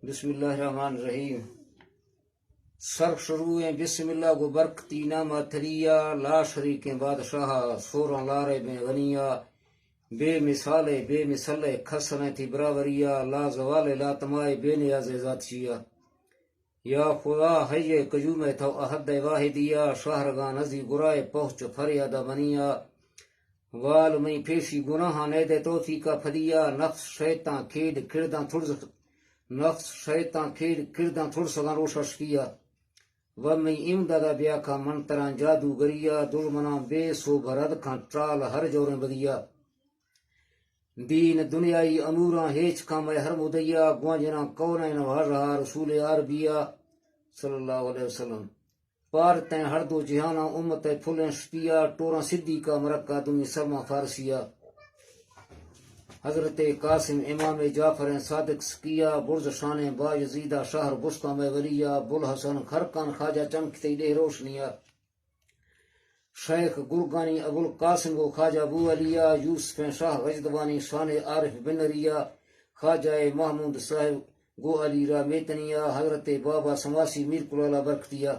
بسم اللہ الرحمن الرحیم. صرف شروع ہیں بسم اللہ کو برکتی نامہ تھریا، لا شریک بادشاہ سوراں لارے میں غنیا، بے مثال بے مثل کھسن تھی براوریا، لا زوال لا تمائے بے نیاز ذاتشیا. یا خدا حی قیوم تھو احد واحدیا، شاہرگاہ نزی گرائے پہنچ فریادہ منیا، وال میں پیشی گناہ نید توفیقہ پھدیا، نفس شیطان کھیڈ کھڑداں تھوڑ سگاں روشش کیا، ومی امدادہ بیا کا منتران جادو گریا، دشمناں بے سو برد کھان ٹرال ہر جوریں بدیا، دین دنیای اموراں ہیچ کامے ہر مدیا، گوانجنا کونین واجہا رسول عربیہ صلی اللہ علیہ وسلم. پارتیں ہر دو جہاناں امت پھلیں شپیا، ٹوراں صدیقہ مرکہ دنی سرما فارسیہ، حضرت قاسم امام جعفر صادق سکیہ، برز شان با یزیدہ شہر بستام ولیہ، بلحسن خرقان خواجہ چمکتے دے روشنیہ، شیخ گرگانی ابو القاسم کو خواجہ ابو علیہ، یوسف شاہ غجدوانی شان عارف بن ریہ، خواجہ محمود صاحب گو علی را میتنیہ، حضرت بابا سماسی میر کلالا برکتیہ،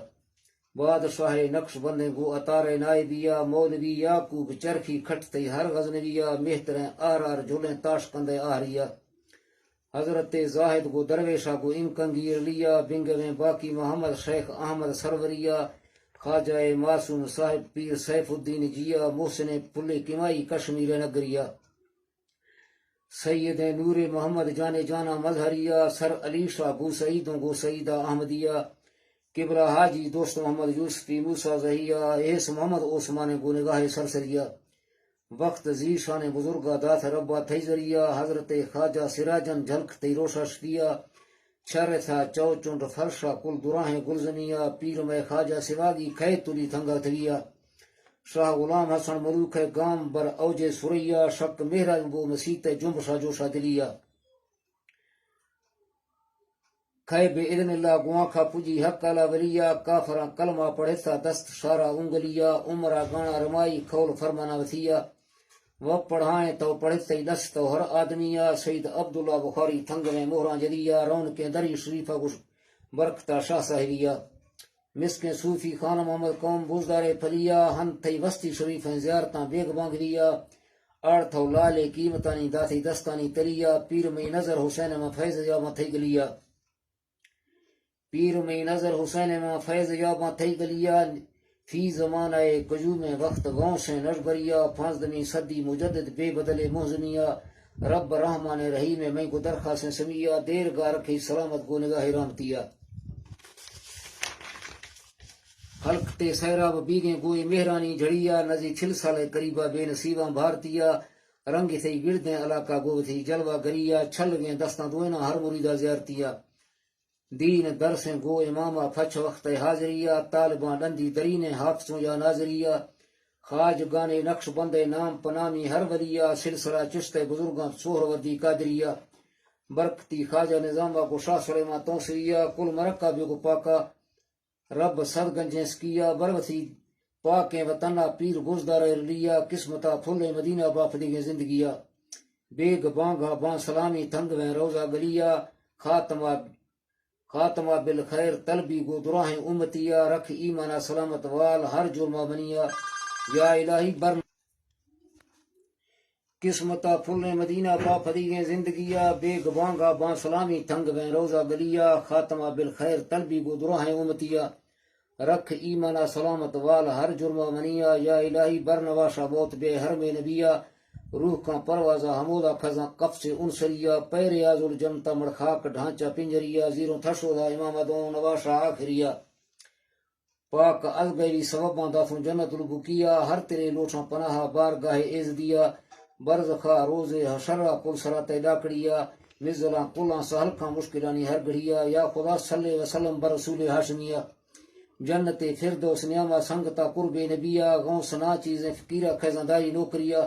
بادشاہ نقش بندیں گو اتار نائبیہ، مولوی یعقوب چرخی کھٹتے ہر غزنویہ، مہتریں آرار جھولیں تاش کندے آہریہ، حضرت زاہد گو درویشہ گو امکنگیر لیا، بنگویں باقی محمد شیخ احمد سروریہ، خواجہ معصوم صاحب پیر سیف الدین جیا، محسن پلے کمائی کشمیر نگریہ، سید نور محمد جانے جانا مظہریہ، سر علی شاہ بو سعیدوں گو سعیدہ احمدیہ، کبرا حاجی دوست محمد یوسفی موسیٰ زہیہ، ایس محمد عثمان گو نگاہ سرسریہ، وقت زی شان بزرگا دات ربا تھی ذریعہ، حضرت خواجہ سراجن جھلک تی روشا شکیہ، چھر تھا چو چنڈ فرشا کل دراہیں گلزنیہ، پیر میں خواجہ سواگی کھے تلی تھنگا تھویہ، شاہ غلام حسن ملوک گام بر اوج سریہ، شک مہراج بو مسیت جنبشا جوشا دلیہ، کھے بے اذن اللہ گواں کھا پجی حق علا ولیہ، کافراں کلمہ پڑھتا دست شارا انگلیہ، عمرہ گانا رمائی کھول فرمانا وتھیہ، وہ پڑھائیں تو پڑھتے دست تو ہر آدمیہ، سید عبداللہ بخاری تھنگ میں مہراں جدیہ، رون کے دری شریفہ گش برکتہ شاہ صاحبیہ، مسکیں صوفی خان محمد قوم بوزدار پھلیہ، ہن تھی وسطی شریفیں زیارتاں بیگ بانگلیہ، آڑ تھو لالے قیمتانی داتی دستانی تلیہ، پیر میں نظر حسین میں فیض یاباں تھی گلیہ، پیر میں نظر حسین میں فیض یاباں تھی گلیہ، فی زمانہ قیوم وقت غوں سے نشبریہ، پانزدمی صدی مجدد بے بدل محزنیہ، رب رحمان رحیم میں کو درخواست سمیہ، دیر گاہ رکھی سلامت کو نگاہ رحمتیہ، خلق تے سیراب بیگیں گوئی مہرانی جھڑیہ، نزی چھل سال قریبہ بے نصیباں بھارتیہ، رنگ تھی گردیں علاقہ گو تھی جلوہ گریہ، چھل گیں دستاں دوئنا ہر مریدہ زیارتیہ، دین درسیں گو امامہ پھچ وقت حاضریہ، طالباں ڈندی درین حافظوں یا ناظریہ، خواج گانے نقش بندے نام پنامی ہر ولیہ، سلسلہ چشت بزرگاں سوہر وردی قادریہ، برکتی خواجہ نظامہ کو شاہ سلیمان توسریہ، کل مرکہ بیگو پاکا رب صد گنجیں سکیہ، بروتھی پاکیں وطنہ پیر گزدار لیہ، قسمتہ پھلے مدینہ بافدگیں زندگیہ، بیگ بانگا بان سلامی تھنگویں روزہ گلیہ، خاتمہ بالخیر طلبی گو دراہیں امتیہ، رکھ ایمانہ سلامت وال ہر جرمہ بنیہ، یا الہی برن قسمتہ پھلے مدینہ بافدگیں زندگیہ، بیگ بانگا بان سلامی تھنگویں روزہ گلیہ، خاتمہ بالخیر طلبی گو دراہیں امتیہ، رکھ ایمانہ سلامت وال ہر جرمہ منیہ، یا الہی برنواشا موت بے حرم نبیہ، روح کا پروازہ حمودہ کھزاں قفص انسریہ، پیر آز الجنتہ مڑخاک ڈھانچہ پنجریہ، زیروں تھشودہ امام دون نواشا آخریہ، پاک از گیری سبباں داتوں جنت البکیہ، ہر تیرے لوٹاں پناہ بارگاہ عزدیہ، برزخا روز حشرہ کل سرات ڈاکڑیہ، مزلاں کلاں سہلکاں مشکلانی ہر گھڑیہ، یا خدا صلی وسلم برسول ہاشمیہ، جنت فردوس نعمہ سنگتا قرب نبیہ، غوث نا چیزیں فقیرہ خیزانداری نوکریہ،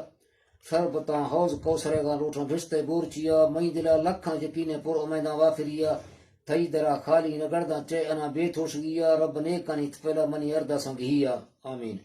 شربتاں حوض کوثرے گاں لوٹاں بھشتے بورچیہ، مئی دلا لکھاں یقینے پر امیداں وافریہ، تھئی درا خالی نگرداں چے انا بے تھوشگیہ، رب نیکانی تپیلا منی اردہ سنگھیہ، آمین.